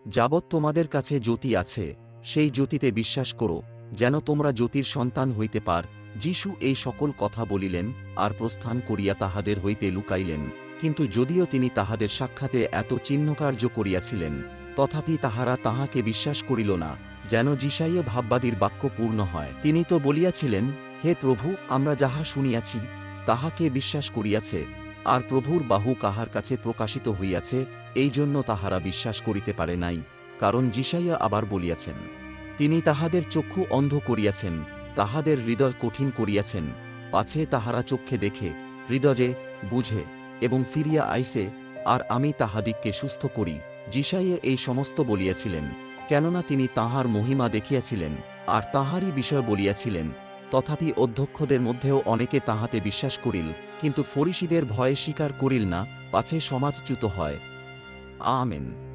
যাবৎ তোমাদের কাছে জ্যোতি আছে, সেই জ্যোতিতে বিশ্বাস করো, যেন তোমরা জ্যোতির সন্তান হইতে পার। যীশু এই সকল কথা বলিলেন, আর প্রস্থান করিয়া তাহাদের হইতে লুকাইলেন। কিন্তু যদিও তিনি তাহাদের সাক্ষাতে এত চিহ্নকার্য করিয়াছিলেন, তথাপি তাহারা তাহাকে বিশ্বাস করিল না, যেন যিশাইয়া ভাববাদীর বাক্য পূর্ণ হয়। তিনি তো বলিয়াছিলেন, হে প্রভু, আমরা যাহা শুনিয়াছি তাহাকে বিশ্বাস করিয়াছে, আর প্রভুর বাহু কাহার কাছে প্রকাশিত হইয়াছে, এই জন্য তাহারা বিশ্বাস করিতে পারে নাই। কারণ যিশাইয়া আবার বলিয়াছেন, তিনি তাহাদের চক্ষু অন্ধ করিয়াছেন, তাহাদের হৃদয় কঠিন করিয়াছেন, পাছে তাহারা চক্ষে দেখে, হৃদয়ে বুঝে, এবং ফিরিয়া আইসে, আর আমি তাহাদিগকে সুস্থ করি। যিশাইয়া এই সমস্ত বলিয়াছিলেন, কেননা তিনি তাঁহার মহিমা দেখিয়াছিলেন, আর তাঁহারই বিষয় বলিয়াছিলেন। তথাপি অধ্যক্ষদের মধ্যেও অনেকে তাহাতে বিশ্বাস করিল, কিন্তু ফরিসীদের ভয়ে স্বীকার করিল না, পাছে সমাজচ্যুত হয়। আমেন।